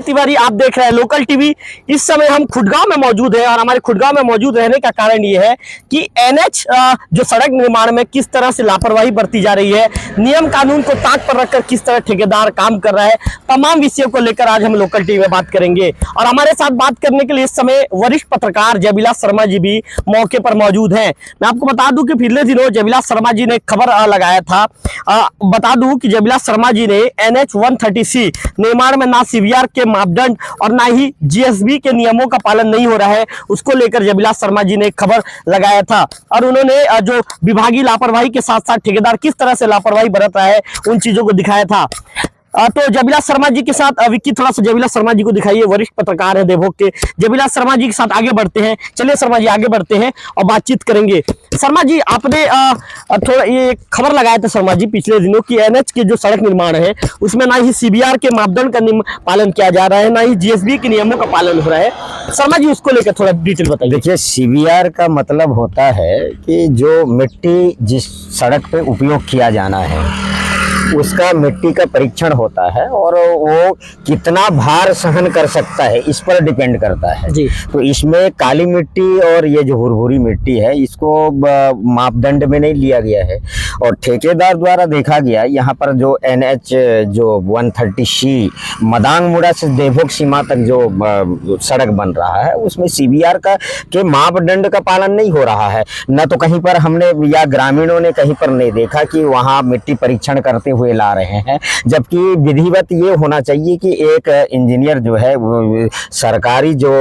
तिवारी, आप देख रहे हैं लोकल टीवी। इस समय हम खुडगांव में मौजूद हैं और हमारे खुडगांव में मौजूद रहने का कारण ये है कि एनएच जो सड़क निर्माण में किस तरह से लापरवाही बरती जा रही है, नियम कानून को ताक पर रखकर किस तरह ठेकेदार काम कर रहा है, तमाम विषयों को लेकर आज हम लोकल टीवी में बात करेंगे। और हमारे साथ बात करने के लिए इस समय वरिष्ठ पत्रकार जयविलास शर्मा जी भी मौके पर मौजूद हैं। मैं आपको बता दूं कि पिछले दिनों जयविलास शर्मा जी ने खबर लगाया था। बता दूं कि जयविलास शर्मा जी ने NH 130C निर्माण में ना सीवीआर के मापदंड और ना ही जीएसबी के नियमों का पालन नहीं हो रहा है, उसको लेकर जयविलास शर्मा जी ने खबर लगाया था। और उन्होंने जो विभागीय लापरवाही के साथ साथ ठेकेदार किस तरह से लापरवाही बरत रहा है उन चीजों को दिखाया था। तो जयविलास शर्मा जी के साथ विक्की थोड़ा सा जयविलास शर्मा जी को दिखाइए, वरिष्ठ पत्रकार है देवभोग के। जयविलास शर्मा जी के साथ आगे बढ़ते हैं। चलिए शर्मा जी आगे बढ़ते हैं और बातचीत करेंगे। शर्मा जी, आपने थोड़ा ये खबर लगाया था शर्मा जी पिछले दिनों कि एनएच के जो सड़क निर्माण है उसमें ना ही सीबीआर के मापदंड का पालन किया जा रहा है, ना ही जीएसबी के नियमों का पालन हो रहा है। शर्मा जी उसको लेकर थोड़ा डिटेल बताइए। देखिए, सीबीआर का मतलब होता है कि जो मिट्टी जिस सड़क पे उपयोग किया जाना है उसका मिट्टी का परीक्षण होता है और वो कितना भार सहन कर सकता है इस पर डिपेंड करता है जी। तो इसमें काली मिट्टी और ये जो हुरहुरी मिट्टी है इसको मापदंड में नहीं लिया गया है और ठेकेदार द्वारा देखा गया यहाँ पर जो NH जो 130C मदांगमुड़ा से देवभोग सीमा तक जो सड़क बन रहा है उसमें सीबीआर का के मापदंड का पालन नहीं हो रहा है। न तो कहीं पर हमने या ग्रामीणों ने कहीं पर नहीं देखा कि वहाँ मिट्टी परीक्षण करते हुए ला रहे हैं, जबकि विधिवत ये होना चाहिए कि एक इंजीनियर जो है सरकारी जो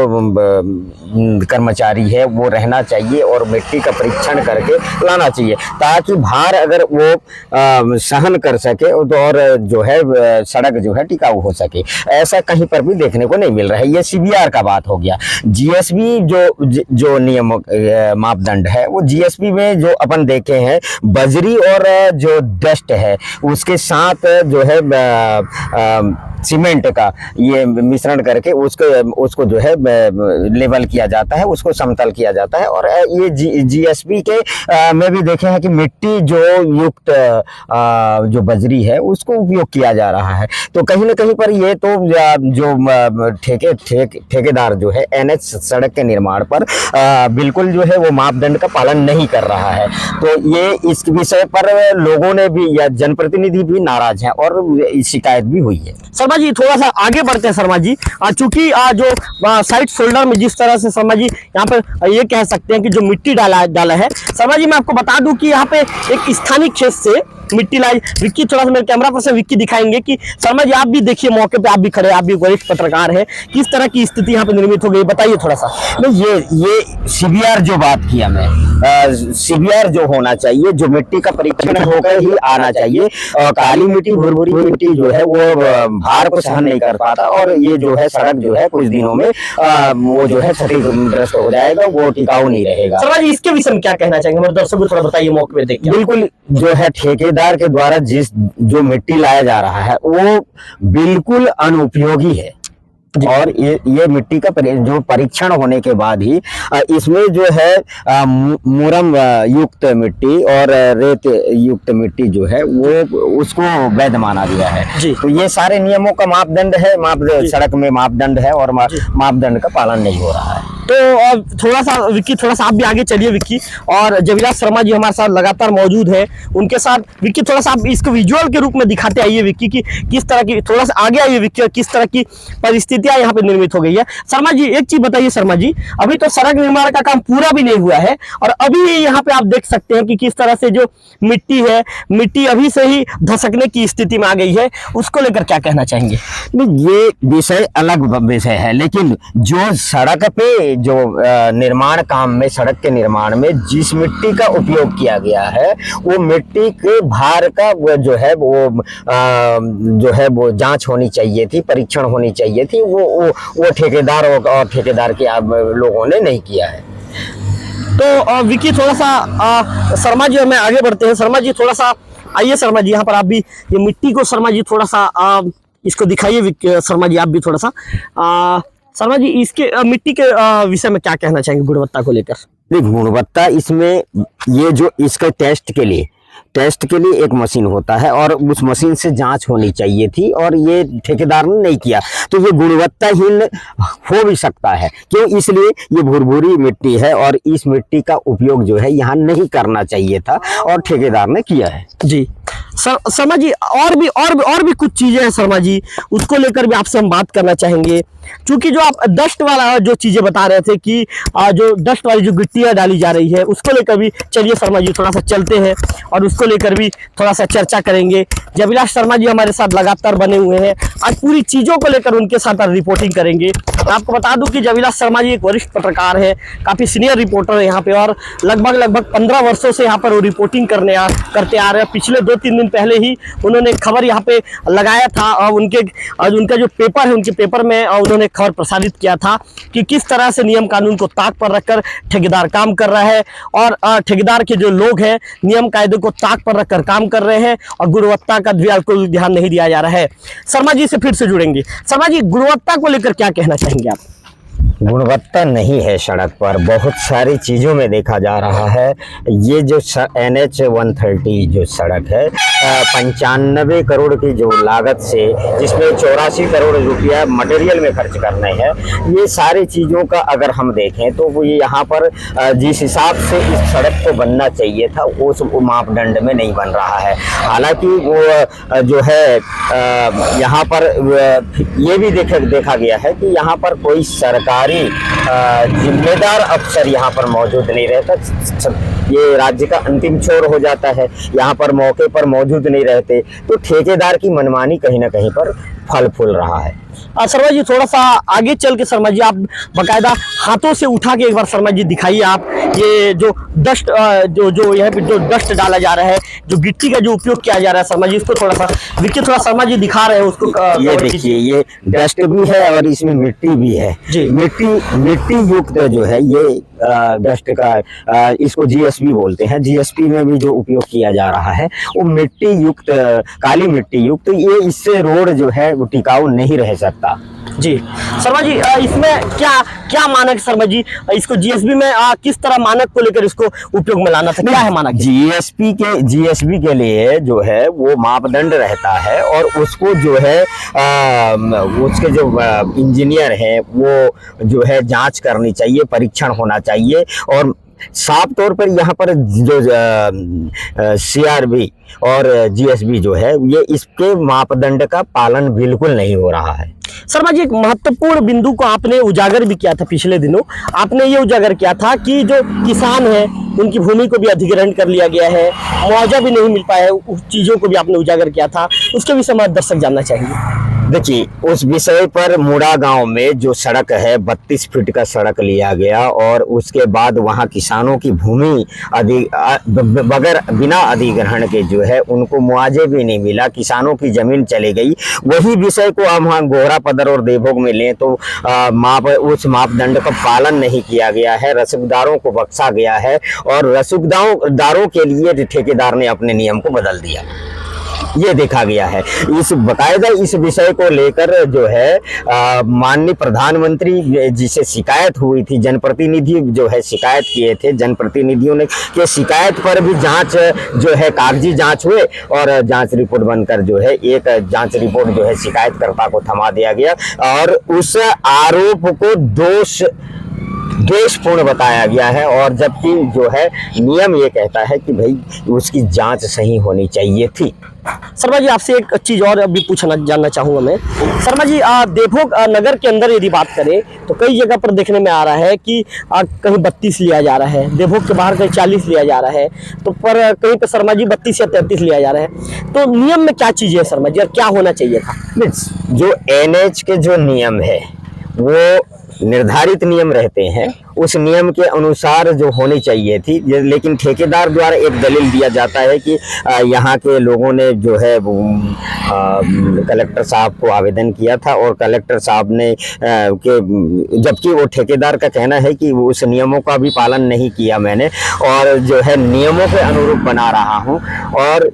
कर्मचारी है वो रहना चाहिए और मिट्टी का परीक्षण करके लाना चाहिए ताकि भार अगर वो सहन कर सके और जो है सड़क जो है टिकाऊ हो सके। ऐसा कहीं पर भी देखने को नहीं मिल रहा है। ये सीबीआर का बात हो गया। जीएसबी जो नियम मापदंड है वो जीएसबी में जो अपन देखे हैं बजरी और जो डस्ट है उसके साथ जो है सीमेंट का ये मिश्रण करके उसको जो है लेवल किया जाता है, उसको समतल किया जाता है। और ये जीएसबी के में भी देखे हैं कि मिट्टी जो युक्त जो बजरी है उसको उपयोग किया जा रहा है। तो कहीं ना कहीं पर ये तो जो ठेकेदार जो है एनएच सड़क के निर्माण पर बिल्कुल जो है वो मापदंड का पालन नहीं कर रहा है। तो ये इस विषय पर लोगों ने भी या जनप्रतिनिधि भी नाराज हैं और शिकायत भी हुई है। शर्मा जी थोड़ा सा आगे बढ़ते हैं। शर्मा जी चूंकि जो साइड शोल्डर में जिस तरह से शर्मा जी यहाँ पर ये कह सकते हैं कि जो मिट्टी डाला है, शर्मा जी मैं आपको बता दूं कि यहाँ पे एक स्थानीय खेत से मिट्टी लाई। विक्की थोड़ा सा मेरे कैमरा पर से विक्की दिखाएंगे कि शर्मा जी आप भी देखिए मौके पे, आप भी खड़े, आप भी वरिष्ठ पत्रकार हैं, किस तरह की स्थिति यहाँ पे निर्मित हो गई, बताइए थोड़ा सा। ये सीबीआर जो बात किया मैं, सीबीआर जो होना चाहिए, जो मिट्टी का परीक्षण होकर ही आना चाहिए। काली मिट्टी भुरभुरी मिट्टी जो है वो भार को सहन नहीं कर पाता और ये जो है सड़क जो है कुछ दिनों में वो जो है क्षतिग्रस्त हो जाएगा, वो टिकाऊ नहीं रहेगा। शर्मा जी इसके विषय में क्या कहना चाहेंगे, मेरे दर्शकों को थोड़ा बताइए मौके पे देख के। बिल्कुल जो है ठेकेदार के द्वारा जो मिट्टी लाया जा रहा है वो बिल्कुल अनुपयोगी है और ये मिट्टी का जो परीक्षण होने के बाद ही इसमें जो है मुरम युक्त मिट्टी और रेत युक्त मिट्टी जो है वो उसको वैध माना गया है जी। तो ये सारे नियमों का मापदंड है, सड़क में मापदंड है और मापदंड का पालन नहीं हो रहा है। तो थोड़ा सा विक्की, थोड़ा सा आप भी आगे चलिए विक्की। और जयविलास शर्मा जी हमारे साथ लगातार मौजूद है, उनके साथ विक्की थोड़ा सा आप इसको विजुअल के रूप में दिखाते आइए विक्की की किस तरह की, थोड़ा सा आगे आइए विक्की, किस तरह की परिस्थितियां यहाँ पे निर्मित हो गई है। शर्मा जी एक चीज बताइए शर्मा जी, अभी तो सड़क निर्माण का काम पूरा भी नहीं हुआ है और अभी यहाँ पे आप देख सकते हैं कि किस तरह से जो मिट्टी है, मिट्टी अभी से ही धसकने की स्थिति में आ गई है, उसको लेकर क्या कहना चाहेंगे? ये विषय अलग विषय है, लेकिन जो सड़क पे जो निर्माण काम में, सड़क के निर्माण में जिस मिट्टी का उपयोग किया गया है वो मिट्टी के भार का जो है वो जांच होनी चाहिए थी, परीक्षण होनी चाहिए थी। वो ठेकेदार और ठेकेदार के लोगों ने नहीं किया है। तो विक्की थोड़ा सा शर्मा जी हमें आगे बढ़ते हैं। शर्मा जी थोड़ा सा आइए, शर्मा जी यहाँ पर आप भी ये मिट्टी को शर्मा जी थोड़ा सा इसको दिखाइए। शर्मा जी आप भी थोड़ा सा शर्मा जी इसके मिट्टी के विषय में क्या कहना चाहेंगे गुणवत्ता को लेकर? गुणवत्ता इसमें ये जो इसके टेस्ट के लिए टेस्ट के लिए एक मशीन होता है और उस मशीन से जांच होनी चाहिए थी और ये ठेकेदार ने नहीं किया, तो ये गुणवत्ताहीन हो भी सकता है। क्यों? इसलिए ये भुरभुरी मिट्टी है और इस मिट्टी का उपयोग जो है यहाँ नहीं करना चाहिए था और ठेकेदार ने किया है। जी शर्मा जी, और भी कुछ चीजें हैं शर्मा जी, उसको लेकर भी आपसे हम बात करना चाहेंगे। क्योंकि जो आप डस्ट वाला जो चीजें बता रहे थे कि जो डस्ट वाली जो गिट्टियां डाली जा रही है उसको लेकर भी चलिए शर्मा जी थोड़ा सा चलते हैं और उसको लेकर भी थोड़ा सा चर्चा करेंगे। जयविलास शर्मा जी हमारे साथ लगातार बने हुए हैं, आज पूरी चीजों को लेकर उनके साथ रिपोर्टिंग करेंगे। आपको बता दूं कि जयविलास शर्मा जी एक वरिष्ठ पत्रकार है, काफी सीनियर रिपोर्टर है यहाँ पे और लगभग 15 वर्षों से यहाँ पर वो रिपोर्टिंग करते आ रहे हैं। पिछले 2-3 दिन पहले ही उन्होंने खबर यहाँ पे लगाया था और उनका जो पेपर है, उनके पेपर में उन्होंने खबर प्रसारित किया था कि किस तरह से नियम कानून को ताक पर रखकर ठेकेदार काम कर रहा है और ठेकेदार के जो लोग हैं नियम कायदे को ताक पर रखकर काम कर रहे हैं और गुणवत्ता का बिल्कुल ध्यान नहीं दिया जा रहा है। शर्मा जी से फिर से जुड़ेंगे। शर्मा जी, गुणवत्ता को लेकर क्या कहना चाहेंगे आप? गुणवत्ता नहीं है सड़क पर, बहुत सारी चीज़ों में देखा जा रहा है। ये जो NH 130 जो सड़क है 95 करोड़ की जो लागत से, जिसमें 84 करोड़ रुपया मटेरियल में खर्च करने हैं, ये सारी चीज़ों का अगर हम देखें तो वो यहाँ पर जिस हिसाब से इस सड़क को बनना चाहिए था उस मापदंड में नहीं बन रहा है। हालांकि वो जो है यहाँ पर ये भी देखा गया है कि यहाँ पर कोई सरकारी जिम्मेदार अफसर यहाँ पर मौजूद नहीं रहता। ये राज्य का अंतिम छोर हो जाता है, यहाँ पर मौके पर मौजूद नहीं रहते, तो ठेकेदार की मनमानी कहीं ना कहीं पर फल फूल रहा है। शर्मा जी थोड़ा सा आगे चल के शर्मा जी आप बकायदा हाथों से उठा के एक बार शर्मा जी दिखाइए आप ये जो डस्ट जो यहाँ पे जो डस्ट डाला जा रहा है, जो गिट्टी का जो उपयोग किया जा रहा है शर्मा जी, इसको थोड़ा सा देखिए, थोड़ा शर्मा जी दिखा रहे हैं उसको। ये देखिए, ये डस्ट भी है और इसमें मिट्टी भी है जी। मिट्टी युक्त जो है ये डस्ट का इसको GSP बोलते हैं। GSP में भी जो उपयोग किया जा रहा है वो मिट्टी युक्त, काली मिट्टी युक्त, ये इससे रोड जो है वो टिकाऊ नहीं रह सकता। जी शर्मा जी, इसमें क्या मानक शर्मा जी, इसको GSP में किस तरह मानक को लेकर इसको उपयोग में लाना था, क्या है मानक? GSP के लिए जो है वो मापदंड रहता है और उसको जो है उसके जो इंजीनियर हैं वो जो है जांच करनी चाहिए, परीक्षण होना चाहिए। और साफ तौर पर यहाँ पर जो CRB और GSB जो है ये इसके मापदंड का पालन बिल्कुल नहीं हो रहा है। शर्मा जी, एक महत्वपूर्ण बिंदु को आपने उजागर भी किया था पिछले दिनों। आपने ये उजागर किया था कि जो किसान है उनकी भूमि को भी अधिग्रहण कर लिया गया है, मुआवजा भी नहीं मिल पाया है, उस चीज़ों को भी आपने उजागर किया था। उसके विषय में दर्शक जानना चाहेंगे। देखिए, उस विषय पर मुड़ा गांव में जो सड़क है 32 फीट का सड़क लिया गया और उसके बाद वहां किसानों की भूमि बिना अधिग्रहण के जो है उनको मुआवजे भी नहीं मिला, किसानों की जमीन चली गई। वही विषय को हम वहाँ गोहरा पदर और देवभोग में लें तो उस मापदंड का पालन नहीं किया गया है, रसूखदारों को बख्शा गया है और रसूखदारों के लिए ठेकेदार ने अपने नियम को बदल दिया, ये देखा गया है। बकायदा इस विषय को लेकर जो है माननीय प्रधानमंत्री जी से शिकायत हुई थी, जनप्रतिनिधि जो है शिकायत किए थे, जनप्रतिनिधियों ने के शिकायत पर भी जांच जो है कागजी जांच हुए और जांच रिपोर्ट बनकर जो है एक जांच रिपोर्ट जो है शिकायतकर्ता को थमा दिया गया और उस आरोप को द्वेषपूर्ण बताया गया है। और जबकि जो है नियम ये कहता है कि भाई उसकी जांच सही होनी चाहिए थी। शर्मा जी, आपसे एक चीज़ और अभी जानना चाहूँगा मैं। शर्मा जी, देवभोग नगर के अंदर यदि बात करें तो कई जगह पर देखने में आ रहा है कि कहीं 32 लिया जा रहा है, देवभोग के बाहर कहीं 40 लिया जा रहा है, तो पर कहीं पर शर्मा जी 32 या 33 लिया जा रहा है। तो नियम में क्या चीज़ है शर्मा जी और क्या होना चाहिए था? जो NH के जो नियम है वो निर्धारित नियम रहते हैं, उस नियम के अनुसार जो होनी चाहिए थी, लेकिन ठेकेदार द्वारा एक दलील दिया जाता है कि यहाँ के लोगों ने जो है कलेक्टर साहब को आवेदन किया था और कलेक्टर साहब ने जबकि वो ठेकेदार का कहना है कि उस नियमों का भी पालन नहीं किया मैंने और जो है नियमों के अनुरूप बना रहा हूँ। और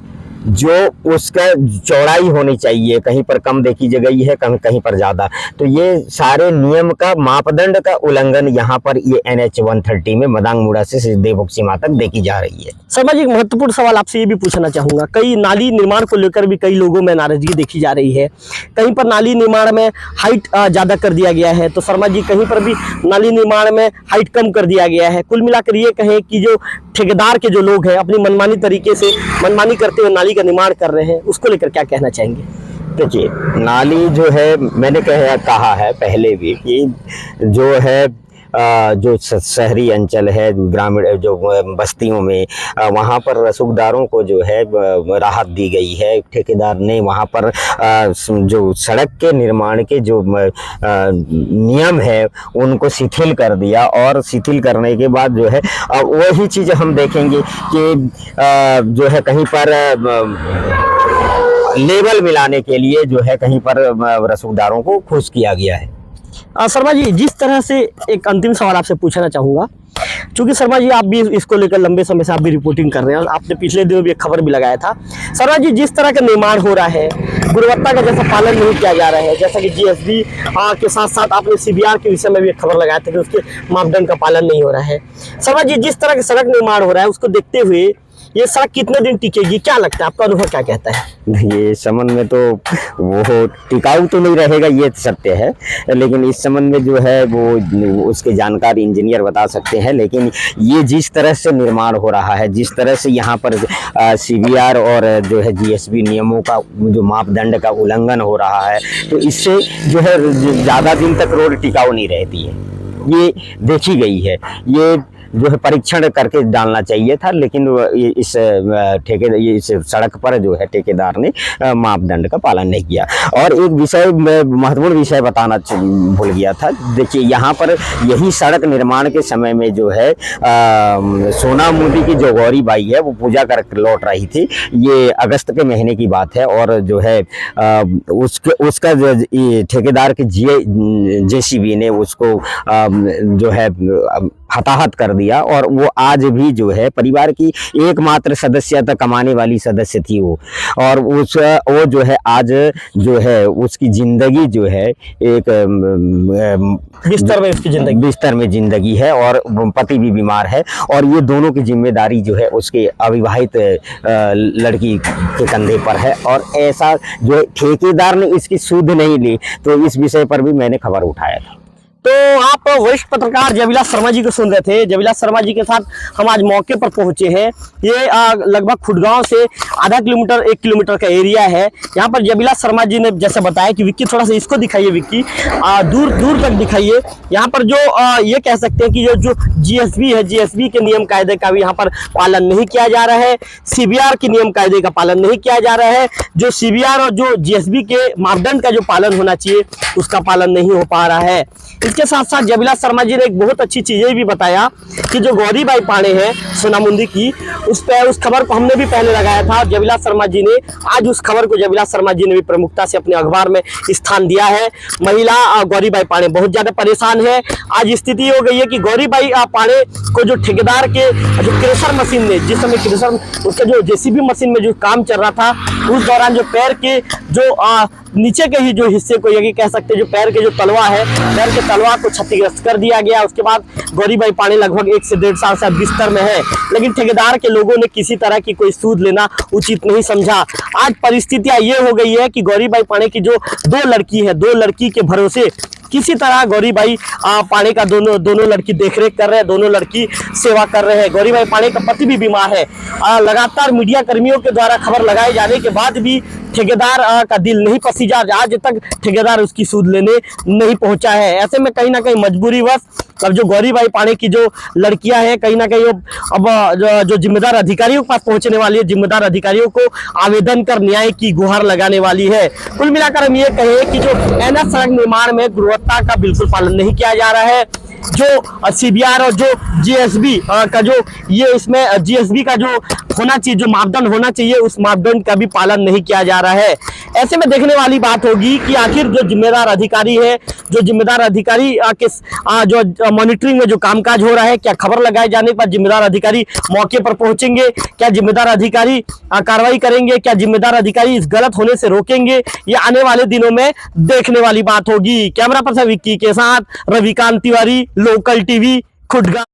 जो उसका चौड़ाई होनी चाहिए, कहीं पर कम देखी गई है, कहीं पर ज़्यादा। तो ये सारे नियम का मापदंड का उल्लंघन यहाँ पर ये NH 130 में मदांग मुड़ा से सिद्धेबुक सीमा तक देखी जा रही है। शर्मा जी, एक महत्वपूर्ण सवाल आपसे ये भी पूछना चाहूंगा, कई नाली निर्माण को लेकर भी कई लोगों में नाराजगी देखी जा रही है। कहीं पर नाली निर्माण में हाइट ज़्यादा कर दिया गया है, तो शर्मा जी कहीं पर भी नाली निर्माण में हाइट कम कर दिया गया है। कुल मिलाकर ये कहें कि जो ठेकेदार के जो लोग हैं अपनी मनमानी तरीके से मनमानी करते हुए नाली का निर्माण कर रहे हैं, उसको लेकर क्या कहना चाहेंगे? देखिए, नाली जो है, मैंने कहा है पहले भी कि जो है जो शहरी अंचल है, ग्रामीण जो बस्तियों में, वहाँ पर रसूखदारों को जो है राहत दी गई है। ठेकेदार ने वहाँ पर जो सड़क के निर्माण के जो नियम है उनको शिथिल कर दिया, और शिथिल करने के बाद जो है वही चीज़ हम देखेंगे कि जो है कहीं पर लेवल मिलाने के लिए जो है कहीं पर रसूखदारों को खुश किया गया है। शर्मा जी, जिस तरह से एक अंतिम सवाल आपसे पूछना चाहूँगा, क्योंकि शर्मा जी आप भी इसको लेकर लंबे समय से आप भी रिपोर्टिंग कर रहे हैं और आपने पिछले दिनों भी एक खबर भी लगाया था। शर्मा जी, जिस तरह का निर्माण हो रहा है, गुणवत्ता का जैसा पालन नहीं किया जा रहा है, जैसा कि GSB के साथ साथ आपने CBR के विषय में भी एक खबर लगाया था कि उसके मापदंड का पालन नहीं हो रहा है। शर्मा जी, जिस तरह का सड़क निर्माण हो रहा है उसको देखते हुए ये सड़क कितने दिन टिकेगी, क्या लगता है, आपका अनुभव क्या कहता है? ये संबंध में तो वो टिकाऊ तो नहीं रहेगा, ये सत्य है, लेकिन इस संबंध में जो है वो उसके जानकार इंजीनियर बता सकते हैं। लेकिन ये जिस तरह से निर्माण हो रहा है, जिस तरह से यहाँ पर CBR और जो है GSB नियमों का जो मापदंड का उल्लंघन हो रहा है, तो इससे जो है ज़्यादा दिन तक रोड टिकाऊ नहीं रहती है। ये देखी गई है, ये जो है परीक्षण करके डालना चाहिए था, लेकिन इस सड़क पर जो है ठेकेदार ने मापदंड का पालन नहीं किया। और एक विषय, महत्वपूर्ण विषय बताना भूल गया था। देखिए, यहाँ पर यही सड़क निर्माण के समय में जो है सोना मोदी की जो गौरी बाई है वो पूजा कर लौट रही थी। ये अगस्त के महीने की बात है, और जो है उसका ठेकेदार के JCB ने उसको जो है हताहत कर दिया, और वो आज भी जो है परिवार की एकमात्र सदस्यता कमाने वाली सदस्य थी वो, और वो जो है आज जो है उसकी जिंदगी जो है एक बिस्तर में जिंदगी है, और पति भी बीमार है, और ये दोनों की जिम्मेदारी जो है उसके अविवाहित लड़की के कंधे पर है। और ऐसा जो है ठेकेदार ने इसकी सुध नहीं ली, तो इस विषय पर भी मैंने खबर उठाया था। तो आप वरिष्ठ पत्रकार जयविलास शर्मा जी को सुन रहे थे। जयविलास शर्मा जी के साथ हम आज मौके पर पहुंचे हैं। ये लगभग खुडगांव से आधा किलोमीटर 1 किलोमीटर का एरिया है। यहाँ पर जयविलास शर्मा जी ने जैसे बताया कि विक्की थोड़ा सा इसको दिखाइए, विक्की दूर दूर तक दिखाइए। यहाँ पर जो ये कह सकते हैं कि जो GSB है, GSB के नियम कायदे का भी यहाँ पर पालन नहीं किया जा रहा है। CBR के नियम कायदे का पालन नहीं किया जा रहा है। जो CBR और जो GSB के मापदंड का जो पालन होना चाहिए उसका पालन नहीं हो पा रहा है। इसके साथ साथ जयविलास शर्मा जी ने एक बहुत अच्छी चीजें भी बताया कि जो गौरी बाई पाणे है सोनामुंदी की, उस खबर को हमने भी पहले लगाया था। जयविलास शर्मा जी ने आज उस खबर को जयविलास शर्मा जी ने भी प्रमुखता से अपने अखबार में स्थान दिया है। महिला गौरी बाई पाणे बहुत ज्यादा परेशान है। आज स्थिति हो गई है कि गौरी बाई पाणे को जो ठेकेदार के जो क्रेशर मशीन ने, जिस समय क्रेशर उसके जो JCB मशीन में जो काम चल रहा था, उस दौरान जो पैर के जो नीचे के ही जो हिस्से को ये कह सकते हैं, जो पैर के जो तलवा है, पैर के तलवा को क्षतिग्रस्त कर दिया गया। उसके बाद गौरी बाई पाणे लगभग 1 से 1.5 साल से बिस्तर में है, लेकिन ठेकेदार के लोगों ने किसी तरह की कोई सूद लेना उचित नहीं समझा। आज परिस्थितियां ये हो गई है कि गौरी बाई पाणे की जो 2 लड़की है, 2 लड़की के भरोसे किसी तरह गौरी बाई पाणे का दोनों लड़की देखरेख कर रहे हैं, दोनों लड़की सेवा कर रहे हैं। गौरी बाई पाणे का पति भी बीमार है। लगातार मीडिया कर्मियों के द्वारा खबर लगाए जाने के बाद भी ठेकेदार का दिल नहीं पसीजा, आज तक ठेकेदार उसकी सूद लेने नहीं पहुंचा है। ऐसे में कहीं ना कहीं मजबूरीवश अब जो गौरी बाई पाणे की जो लड़कियां हैं, कहीं ना कहीं अब जो जिम्मेदार अधिकारियों के पास पहुंचने वाली है, जिम्मेदार अधिकारियों को आवेदन कर न्याय की गुहार लगाने वाली है। कुल मिलाकर हम ये कहें कि जो NH सड़क निर्माण में गुणवत्ता का बिल्कुल पालन नहीं किया जा रहा है। जो CBR और जो GSB का जो ये इसमें GSB का जो होना चाहिए, जो मापदंड होना चाहिए उस मापदंड का भी पालन नहीं किया जा रहा है। ऐसे में देखने वाली बात होगी कि आखिर जो जिम्मेदार अधिकारी है, जो जिम्मेदार अधिकारी जो मॉनिटरिंग में जो कामकाज हो रहा है, क्या खबर लगाए जाने पर जिम्मेदार अधिकारी मौके पर पहुंचेंगे, क्या जिम्मेदार अधिकारी कार्रवाई करेंगे, क्या जिम्मेदार अधिकारी इस गलत होने से रोकेंगे, ये आने वाले दिनों में देखने वाली बात होगी। कैमरा पर्सन विक्की के साथ रविकांत तिवारी, लोकल टीवी, खुटगांव।